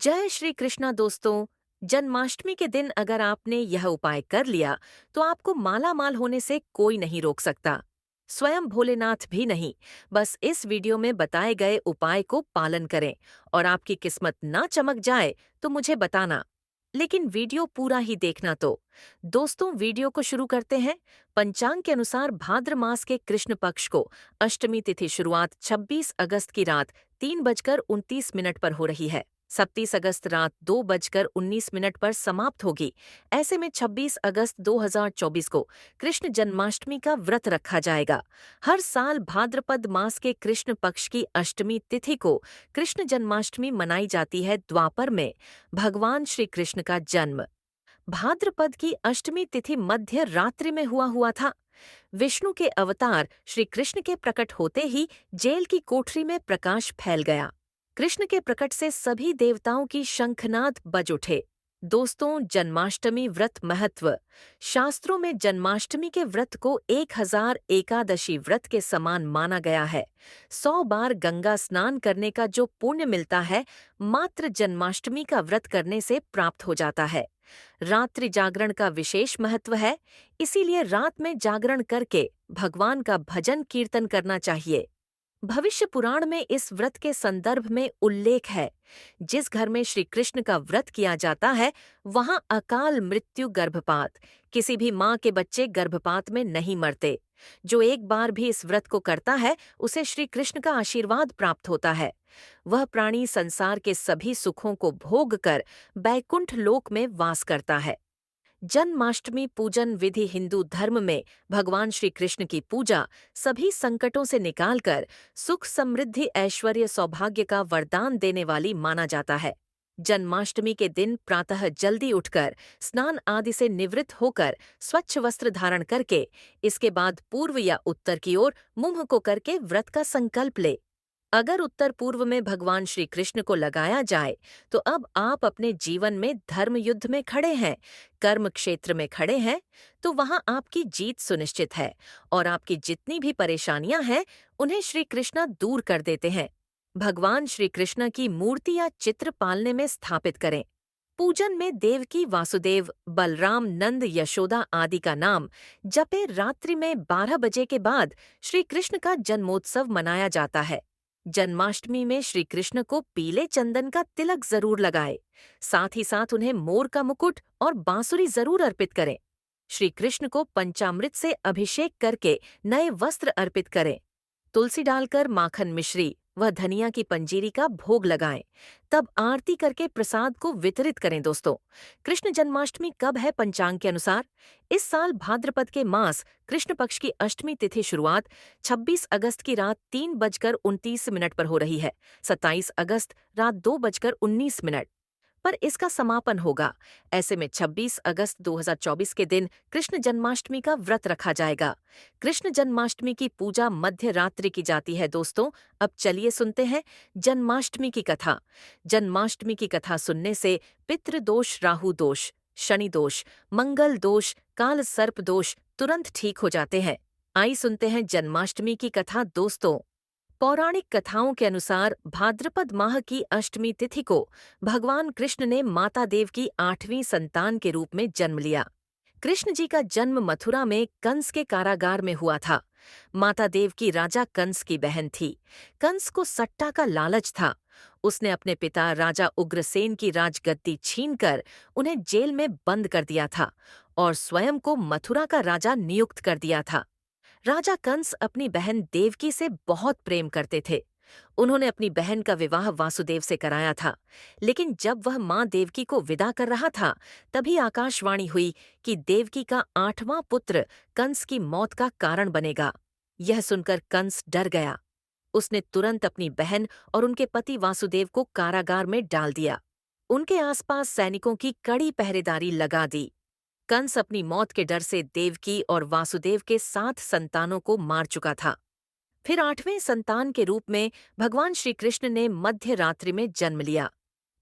जय श्री कृष्णा दोस्तों। जन्माष्टमी के दिन अगर आपने यह उपाय कर लिया तो आपको माला माल होने से कोई नहीं रोक सकता। स्वयं भोलेनाथ भी नहीं। बस इस वीडियो में बताए गए उपाय को पालन करें और आपकी किस्मत ना चमक जाए तो मुझे बताना। लेकिन वीडियो पूरा ही देखना। तो दोस्तों, वीडियो को शुरू करते हैं। पंचांग के अनुसार भाद्र मास के कृष्ण पक्ष को अष्टमी तिथि शुरुआत 26 अगस्त की रात 3:29 पर हो रही है। 27 अगस्त रात 2:19 पर समाप्त होगी। ऐसे में 26 अगस्त 2024 को कृष्ण जन्माष्टमी का व्रत रखा जाएगा। हर साल भाद्रपद मास के कृष्ण पक्ष की अष्टमी तिथि को कृष्ण जन्माष्टमी मनाई जाती है। द्वापर में भगवान श्री कृष्ण का जन्म भाद्रपद की अष्टमी तिथि मध्य रात्रि में हुआ था। विष्णु के अवतार श्री कृष्ण के प्रकट होते ही जेल की कोठरी में प्रकाश फैल गया। कृष्ण के प्रकट से सभी देवताओं की शंखनाद बज उठे। दोस्तों, जन्माष्टमी व्रत महत्व। शास्त्रों में जन्माष्टमी के व्रत को 1000 एकादशी व्रत के समान माना गया है। 100 बार गंगा स्नान करने का जो पुण्य मिलता है, मात्र जन्माष्टमी का व्रत करने से प्राप्त हो जाता है। रात्रि जागरण का विशेष महत्व है, इसीलिए रात में जागरण करके भगवान का भजन कीर्तन करना चाहिए। भविष्य पुराण में इस व्रत के संदर्भ में उल्लेख है। जिस घर में श्री कृष्ण का व्रत किया जाता है, वहां अकाल मृत्यु गर्भपात, किसी भी माँ के बच्चे गर्भपात में नहीं मरते। जो एक बार भी इस व्रत को करता है, उसे श्री कृष्ण का आशीर्वाद प्राप्त होता है। वह प्राणी संसार के सभी सुखों को भोग कर बैकुंठ लोक में वास करता है। जन्माष्टमी पूजन विधि। हिंदू धर्म में भगवान श्री कृष्ण की पूजा सभी संकटों से निकालकर सुख समृद्धि ऐश्वर्य सौभाग्य का वरदान देने वाली माना जाता है। जन्माष्टमी के दिन प्रातः जल्दी उठकर स्नान आदि से निवृत्त होकर स्वच्छ वस्त्र धारण करके इसके बाद पूर्व या उत्तर की ओर मुंह को करके व्रत का संकल्प ले। अगर उत्तर पूर्व में भगवान श्री कृष्ण को लगाया जाए तो अब आप अपने जीवन में धर्म युद्ध में खड़े हैं, कर्म क्षेत्र में खड़े हैं, तो वहां आपकी जीत सुनिश्चित है और आपकी जितनी भी परेशानियां हैं उन्हें श्री कृष्ण दूर कर देते हैं। भगवान श्री कृष्ण की मूर्ति या चित्र पालने में स्थापित करें। पूजन में देवकी वासुदेव बलराम नंद यशोदा आदि का नाम जपे। रात्रि में 12 बजे के बाद श्री कृष्ण का जन्मोत्सव मनाया जाता है। जन्माष्टमी में श्री कृष्ण को पीले चंदन का तिलक जरूर लगाए। साथ ही साथ उन्हें मोर का मुकुट और बांसुरी जरूर अर्पित करें। श्री कृष्ण को पंचामृत से अभिषेक करके नए वस्त्र अर्पित करें। तुलसी डालकर माखन मिश्री व धनिया की पंजीरी का भोग लगाएं। तब आरती करके प्रसाद को वितरित करें। दोस्तों, कृष्ण जन्माष्टमी कब है पंचांग के अनुसार? इस साल भाद्रपद के मास कृष्ण पक्ष की अष्टमी तिथि शुरुआत 26 अगस्त की रात 3:29 पर हो रही है। 27 अगस्त रात 2:19 पर इसका समापन होगा। ऐसे में 26 अगस्त 2024 के दिन कृष्ण जन्माष्टमी का व्रत रखा जाएगा। कृष्ण जन्माष्टमी की पूजा मध्य रात्रि की जाती है। दोस्तों, अब चलिए सुनते हैं जन्माष्टमी की कथा। जन्माष्टमी की कथा सुनने से पितृदोष, राहु दोष, शनि दोष, मंगल दोष, काल सर्प दोष तुरंत ठीक हो जाते हैं। आइए सुनते हैं जन्माष्टमी की कथा। दोस्तों, पौराणिक कथाओं के अनुसार भाद्रपद माह की अष्टमी तिथि को भगवान कृष्ण ने माता देव की 8वीं संतान के रूप में जन्म लिया। कृष्ण जी का जन्म मथुरा में कंस के कारागार में हुआ था। माता देव की राजा कंस की बहन थी। कंस को सट्टा का लालच था। उसने अपने पिता राजा उग्रसेन की राजगद्दी छीनकर उन्हें जेल में बंद कर दिया था और स्वयं को मथुरा का राजा नियुक्त कर दिया था। राजा कंस अपनी बहन देवकी से बहुत प्रेम करते थे। उन्होंने अपनी बहन का विवाह वासुदेव से कराया था। लेकिन जब वह मां देवकी को विदा कर रहा था, तभी आकाशवाणी हुई कि देवकी का 8वां पुत्र कंस की मौत का कारण बनेगा। यह सुनकर कंस डर गया। उसने तुरंत अपनी बहन और उनके पति वासुदेव को कारागार में डाल दिया। उनके आसपास सैनिकों की कड़ी पहरेदारी लगा दी। कंस अपनी मौत के डर से देवकी और वासुदेव के 7 संतानों को मार चुका था। फिर 8वें संतान के रूप में भगवान श्री कृष्ण ने मध्य रात्रि में जन्म लिया।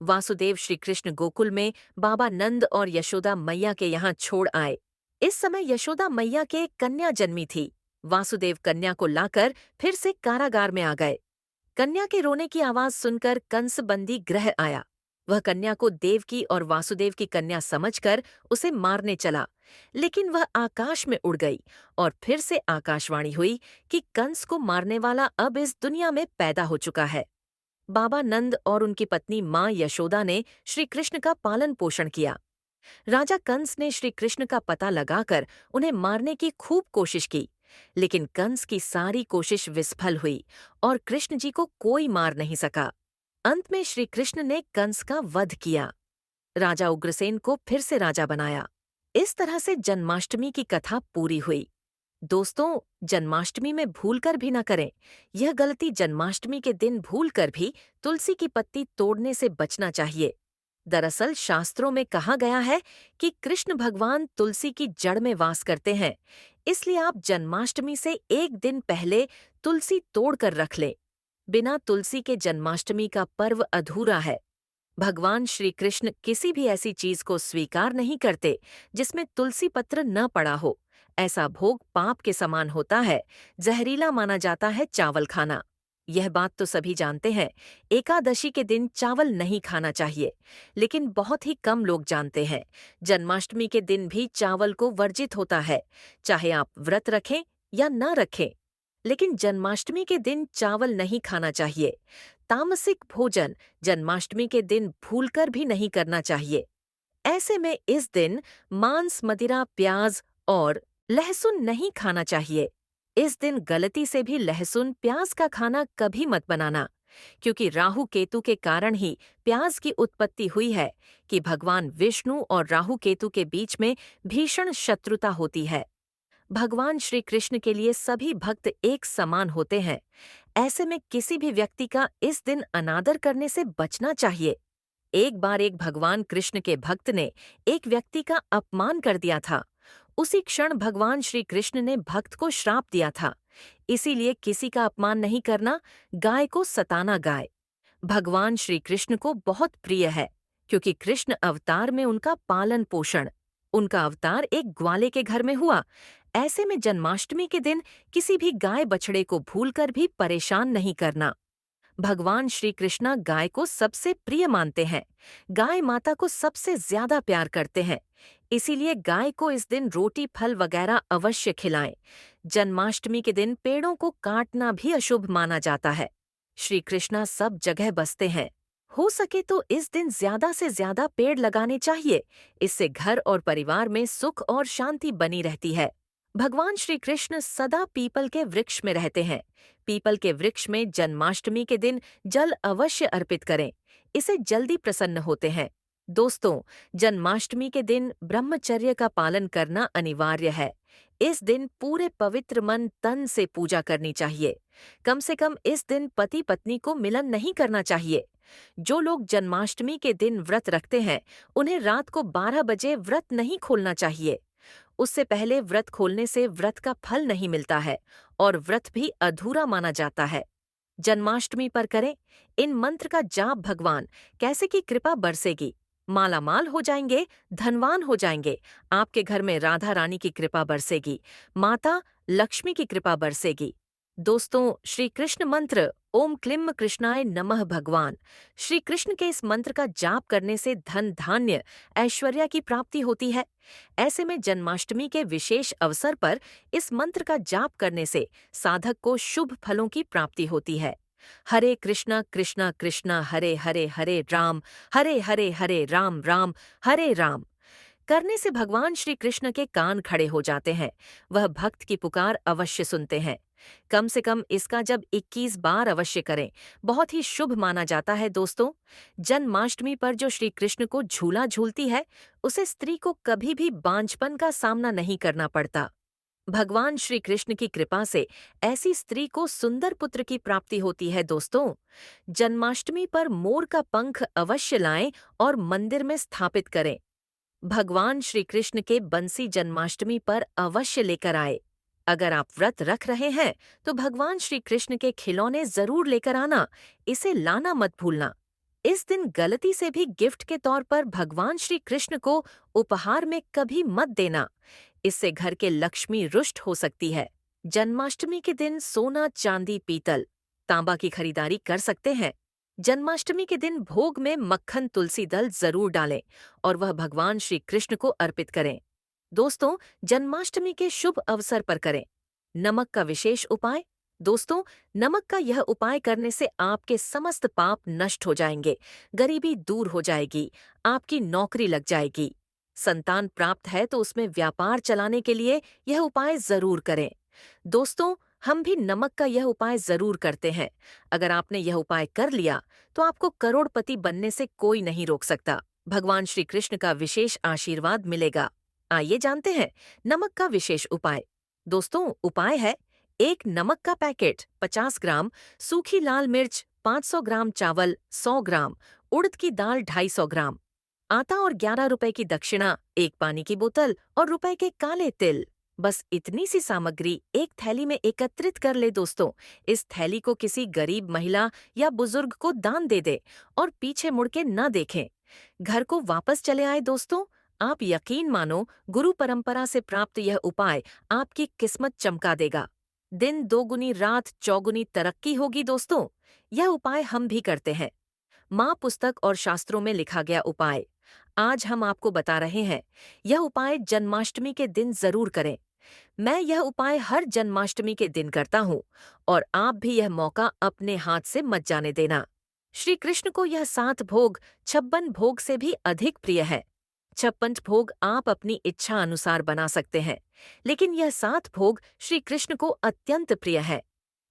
वासुदेव श्री कृष्ण गोकुल में बाबा नंद और यशोदा मैया के यहाँ छोड़ आए। इस समय यशोदा मैया के एक कन्या जन्मी थी। वासुदेव कन्या को लाकर फिर से कारागार में आ गए। कन्या के रोने की आवाज सुनकर कंस बंदी गृह आया। वह कन्या को देवकी और वासुदेव की कन्या समझकर उसे मारने चला, लेकिन वह आकाश में उड़ गई और फिर से आकाशवाणी हुई कि कंस को मारने वाला अब इस दुनिया में पैदा हो चुका है। बाबा नंद और उनकी पत्नी मां यशोदा ने श्री कृष्ण का पालन पोषण किया। राजा कंस ने श्री कृष्ण का पता लगाकर उन्हें मारने की खूब कोशिश की, लेकिन कंस की सारी कोशिश विफल हुई और कृष्ण जी को कोई मार नहीं सका। अंत में श्री कृष्ण ने कंस का वध किया, राजा उग्रसेन को फिर से राजा बनाया। इस तरह से जन्माष्टमी की कथा पूरी हुई। दोस्तों, जन्माष्टमी में भूलकर भी न करें। यह गलती जन्माष्टमी के दिन भूलकर भी तुलसी की पत्ती तोड़ने से बचना चाहिए। दरअसल शास्त्रों में कहा गया है कि कृष्ण भगवान तुलसी की जड़ में वास करते हैं, इसलिए आप जन्माष्टमी से एक दिन पहले तुलसी तोड़कर रख लें। बिना तुलसी के जन्माष्टमी का पर्व अधूरा है। भगवान श्री कृष्ण किसी भी ऐसी चीज को स्वीकार नहीं करते जिसमें तुलसी पत्र न पड़ा हो। ऐसा भोग पाप के समान होता है। जहरीला माना जाता है चावल खाना। यह बात तो सभी जानते हैं। एकादशी के दिन चावल नहीं खाना चाहिए, लेकिन बहुत ही कम लोग जानते हैं जन्माष्टमी के दिन भी चावल को वर्जित होता है, चाहे आप व्रत रखें या न रखें। लेकिन जन्माष्टमी के दिन चावल नहीं खाना चाहिए। तामसिक भोजन जन्माष्टमी के दिन भूलकर भी नहीं करना चाहिए। ऐसे में इस दिन मांस, मदिरा, प्याज और लहसुन नहीं खाना चाहिए। इस दिन गलती से भी लहसुन, प्याज का खाना कभी मत बनाना, क्योंकि राहु केतु के कारण ही प्याज की उत्पत्ति हुई है कि भगवान विष्णु और राहु केतु के बीच में भीषण शत्रुता होती है। भगवान श्री कृष्ण के लिए सभी भक्त एक समान होते हैं। ऐसे में किसी भी व्यक्ति का इस दिन अनादर करने से बचना चाहिए। एक बार एक भगवान कृष्ण के भक्त ने एक व्यक्ति का अपमान कर दिया था। उसी क्षण भगवान श्री कृष्ण ने भक्त को श्राप दिया था। इसीलिए किसी का अपमान नहीं करना, गाय को सताना गाय भगवान श्री कृष्ण को बहुत प्रिय है, क्योंकि कृष्ण अवतार में उनका पालन पोषण, उनका अवतार एक ग्वाले के घर में हुआ। ऐसे में जन्माष्टमी के दिन किसी भी गाय बछड़े को भूलकर भी परेशान नहीं करना। भगवान श्री कृष्णा गाय को सबसे प्रिय मानते हैं। गाय माता को सबसे ज्यादा प्यार करते हैं। इसीलिए गाय को इस दिन रोटी, फल वगैरह अवश्य खिलाएं। जन्माष्टमी के दिन पेड़ों को काटना भी अशुभ माना जाता है। श्री कृष्णा सब जगह बसते हैं। हो सके तो इस दिन ज्यादा से ज्यादा पेड़ लगाने चाहिए। इससे घर और परिवार में सुख और शांति बनी रहती है। भगवान श्री कृष्ण सदा पीपल के वृक्ष में रहते हैं। पीपल के वृक्ष में जन्माष्टमी के दिन जल अवश्य अर्पित करें, इसे जल्दी प्रसन्न होते हैं। दोस्तों, जन्माष्टमी के दिन ब्रह्मचर्य का पालन करना अनिवार्य है। इस दिन पूरे पवित्र मन तन से पूजा करनी चाहिए। कम से कम इस दिन पति पत्नी को मिलन नहीं करना चाहिए। जो लोग जन्माष्टमी के दिन व्रत रखते हैं, उन्हें रात को 12 बजे व्रत नहीं खोलना चाहिए। उससे पहले व्रत खोलने से व्रत का फल नहीं मिलता है और व्रत भी अधूरा माना जाता है। जन्माष्टमी पर करें इन मंत्र का जाप, भगवान कैसे की कृपा बरसेगी। माला माल हो जाएंगे, धनवान हो जाएंगे। आपके घर में राधा रानी की कृपा बरसेगी, माता लक्ष्मी की कृपा बरसेगी। दोस्तों, श्री कृष्ण मंत्र ओम क्लीम कृष्णाय नमः भगवान श्री कृष्ण के इस मंत्र का जाप करने से धन, धान्य, ऐश्वर्य की प्राप्ति होती है। ऐसे में जन्माष्टमी के विशेष अवसर पर इस मंत्र का जाप करने से साधक को शुभ फलों की प्राप्ति होती है। हरे कृष्णा कृष्णा कृष्णा हरे हरे, हरे हरे हरे राम राम हरे राम करने से भगवान श्री कृष्ण के कान खड़े हो जाते हैं। वह भक्त की पुकार अवश्य सुनते हैं। कम से कम इसका जब 21 बार अवश्य करें, बहुत ही शुभ माना जाता है। दोस्तों, जन्माष्टमी पर जो श्री कृष्ण को झूला झूलती है, उसे स्त्री को कभी भी बांझपन का सामना नहीं करना पड़ता। भगवान श्री कृष्ण की कृपा से ऐसी स्त्री को सुंदर पुत्र की प्राप्ति होती है। दोस्तों, जन्माष्टमी पर मोर का पंख अवश्य लाएं और मंदिर में स्थापित करें। भगवान श्री कृष्ण के बंसी जन्माष्टमी पर अवश्य लेकर आए। अगर आप व्रत रख रहे हैं तो भगवान श्री कृष्ण के खिलौने जरूर लेकर आना, इसे लाना मत भूलना। इस दिन गलती से भी गिफ्ट के तौर पर भगवान श्री कृष्ण को उपहार में कभी मत देना, इससे घर के लक्ष्मी रुष्ट हो सकती है। जन्माष्टमी के दिन सोना, चांदी, पीतल, तांबा की खरीदारी कर सकते हैं। जन्माष्टमी के दिन भोग में मक्खन तुलसी दल जरूर डालें और वह भगवान श्री कृष्ण को अर्पित करें। दोस्तों, जन्माष्टमी के शुभ अवसर पर करें नमक का विशेष उपाय। दोस्तों, नमक का यह उपाय करने से आपके समस्त पाप नष्ट हो जाएंगे, गरीबी दूर हो जाएगी, आपकी नौकरी लग जाएगी। संतान प्राप्त है तो उसमें व्यापार चलाने के लिए यह उपाय जरूर करें। दोस्तों, हम भी नमक का यह उपाय जरूर करते हैं। अगर आपने यह उपाय कर लिया तो आपको करोड़पति बनने से कोई नहीं रोक सकता। भगवान श्री कृष्ण का विशेष आशीर्वाद मिलेगा। आइए जानते हैं नमक का विशेष उपाय। दोस्तों, उपाय है: एक नमक का पैकेट 50 ग्राम, सूखी लाल मिर्च 500 ग्राम, चावल 100 ग्राम, उड़द की दाल 250 ग्राम, आटा और 11 रुपए की दक्षिणा, एक पानी की बोतल और रुपए के काले तिल। बस इतनी सी सामग्री एक थैली में एकत्रित कर ले। दोस्तों, इस थैली को किसी गरीब महिला या बुजुर्ग को दान दे दे और पीछे मुड़ के न देखें। घर को वापस चले आए। दोस्तों, आप यकीन मानो, गुरु परंपरा से प्राप्त यह उपाय आपकी किस्मत चमका देगा। दिन दोगुनी, रात चौगुनी तरक्की होगी। दोस्तों, यह उपाय हम भी करते हैं। माँ पुस्तक और शास्त्रों में लिखा गया उपाय आज हम आपको बता रहे हैं। यह उपाय जन्माष्टमी के दिन जरूर करें। मैं यह उपाय हर जन्माष्टमी के दिन करता हूँ और आप भी यह मौका अपने हाथ से मत जाने देना। श्री कृष्ण को यह 7 भोग 56 भोग से भी अधिक प्रिय है। 56 भोग आप अपनी इच्छा अनुसार बना सकते हैं, लेकिन यह 7 भोग श्री कृष्ण को अत्यंत प्रिय है।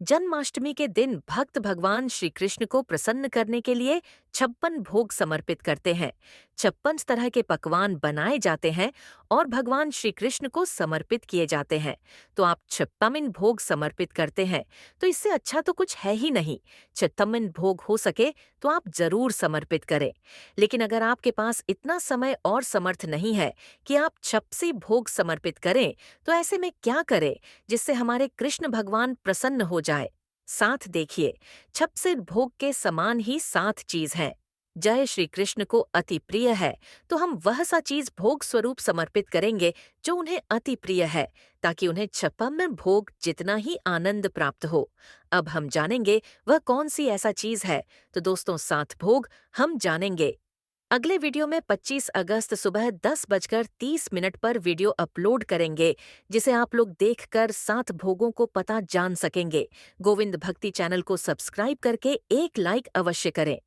जन्माष्टमी के दिन भक्त भगवान श्री कृष्ण को प्रसन्न करने के लिए 56 भोग समर्पित करते हैं। 56 तरह के पकवान बनाए जाते हैं और भगवान श्री कृष्ण को समर्पित किए जाते हैं। तो आप 56 भोग समर्पित करते हैं, तो इससे अच्छा तो कुछ है ही नहीं। 56 भोग हो सके तो आप जरूर समर्पित करें। लेकिन अगर आपके पास इतना समय और समर्थ नहीं है कि आप 56 भोग समर्पित करें, तो ऐसे में क्या करें जिससे हमारे कृष्ण भगवान प्रसन्न हो जाए? साथ देखिए, 56 भोग के समान ही 7 चीज है। जय श्री कृष्ण को अति प्रिय है, तो हम वह सा चीज भोग स्वरूप समर्पित करेंगे जो उन्हें अति प्रिय है, ताकि उन्हें 56 भोग जितना ही आनंद प्राप्त हो। अब हम जानेंगे वह कौन सी ऐसा चीज है। तो दोस्तों, 7 भोग हम जानेंगे। अगले वीडियो में 25 अगस्त सुबह 10:30 पर वीडियो अपलोड करेंगे, जिसे आप लोग देखकर 7 भोगों को पता जान सकेंगे। गोविंद भक्ति चैनल को सब्सक्राइब करके एक लाइक अवश्य करें।